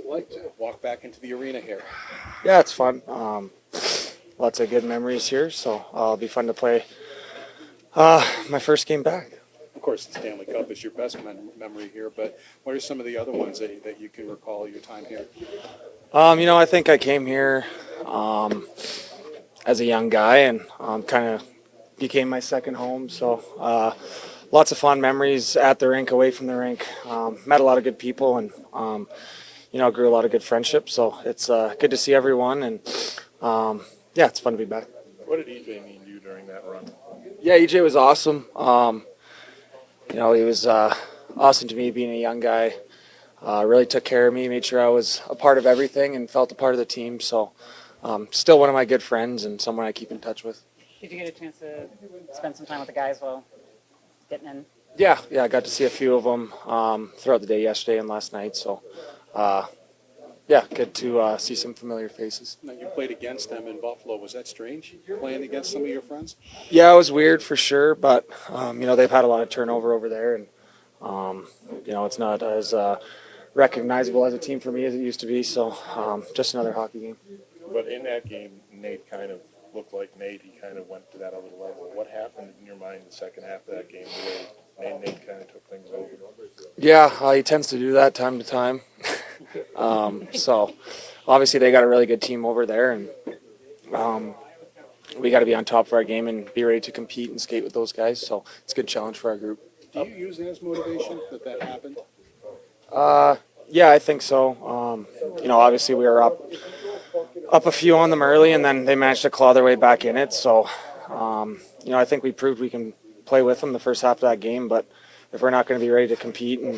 it like to walk back into the arena here? Yeah, it's fun. Lots of good memories here, so it'll be fun to play my first game back. Of course, the Stanley Cup is your best memory here, but what are some of the other ones that you can recall your time here? I think I came here as a young guy and kind of became my second home. So lots of fun memories at the rink, away from the rink. Met a lot of good people and, grew a lot of good friendships. So it's good to see everyone. And, it's fun to be back. What did EJ mean to you during that run? Yeah, EJ was awesome. He was awesome to me being a young guy. Really took care of me, made sure I was a part of everything and felt a part of the team. So still one of my good friends and someone I keep in touch with. Did you get a chance to spend some time with the guys while getting in? Yeah, I got to see a few of them throughout the day yesterday and last night. So, good to see some familiar faces. Now, you played against them in Buffalo. Was that strange, playing against some of your friends? Yeah, it was weird for sure, but, they've had a lot of turnover over there. And, it's not as recognizable as a team for me as it used to be. So, just another hockey game. But in that game, Nate kind of looked like Nate. He kind of went to that other level. What happened in your mind in the second half of that game where Nate kind of took things over? Yeah, he tends to do that time to time. So obviously they got a really good team over there, and we got to be on top of our game and be ready to compete and skate with those guys. So it's a good challenge for our group. Do you use that as motivation that happened? Yeah, I think so. Obviously we were up a few on them early, and then they managed to claw their way back in it. So, I think we proved we can play with them the first half of that game. But if we're not going to be ready to compete and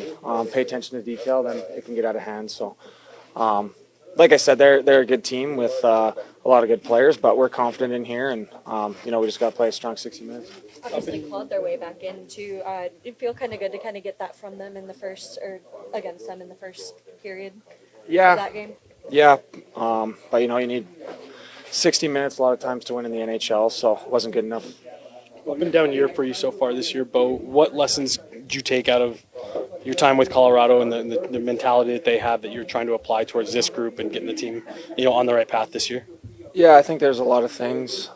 pay attention to detail, then it can get out of hand. So, like I said, they're a good team with a lot of good players, but we're confident in here, and we just got to play a strong 60 minutes. Obviously clawed their way back into. Did it feel kind of good to kind of get that from them in the first, or against them in the first period of that game? Yeah, but you need 60 minutes a lot of times to win in the NHL, so it wasn't good enough. Up and down year for you so far this year, Bo. What lessons did you take out of your time with Colorado and the mentality that they have that you're trying to apply towards this group and getting the team, on the right path this year? Yeah, I think there's a lot of things.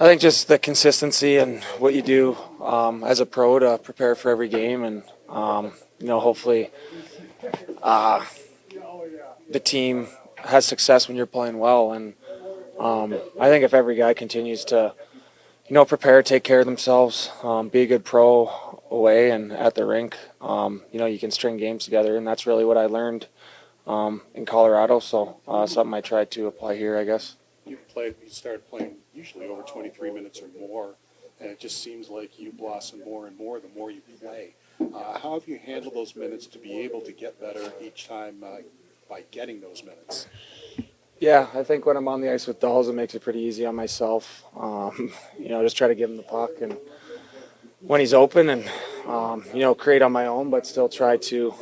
I think just the consistency and what you do as a pro to prepare for every game, and hopefully the team has success when you're playing well. And I think if every guy continues to prepare, take care of themselves, be a good pro away and at the rink, you can string games together, and that's really what I learned in Colorado. So something I tried to apply here, I guess. You started playing usually over 23 minutes or more, and it just seems like you blossom more and more the more you play. How have you handled those minutes to be able to get better each time by getting those minutes? Yeah, I think when I'm on the ice with Dolls, it makes it pretty easy on myself. Just try to give him the puck, and when he's open, and create on my own, but still try to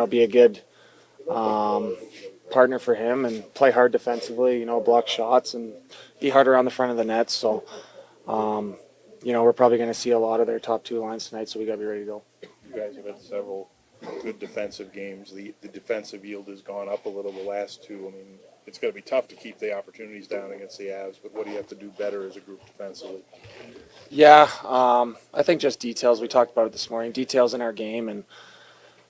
be a good partner for him and play hard defensively. Block shots and be hard around the front of the net. So, we're probably going to see a lot of their top two lines tonight. So we got to be ready to go. You guys have had several good defensive games. The defensive yield has gone up a little the last two. I mean, it's going to be tough to keep the opportunities down against the Avs, but what do you have to do better as a group defensively? Yeah, I think just details. We talked about it this morning. Details in our game and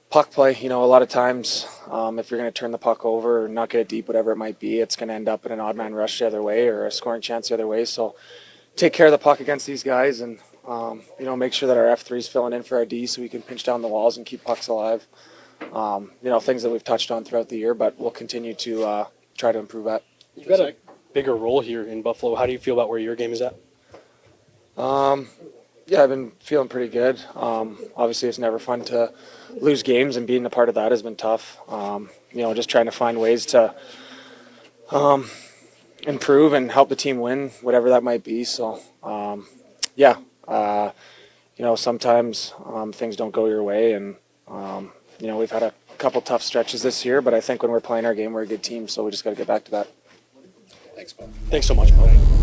puck play. A lot of times if you're going to turn the puck over or not get it deep, whatever it might be, it's going to end up in an odd man rush the other way or a scoring chance the other way. So take care of the puck against these guys and, make sure that our F3 is filling in for our D so we can pinch down the walls and keep pucks alive. Things that we've touched on throughout the year, but we'll continue to try to improve that. You've got a bigger role here in Buffalo. How do you feel about where your game is at? I've been feeling pretty good. Obviously, it's never fun to lose games, and being a part of that has been tough. Just trying to find ways to improve and help the team win, whatever that might be. So, sometimes things don't go your way, and we've had a couple tough stretches this year, but I think when we're playing our game, we're a good team, so we just got to get back to that. Thanks, Bob. Thanks so much, Bo.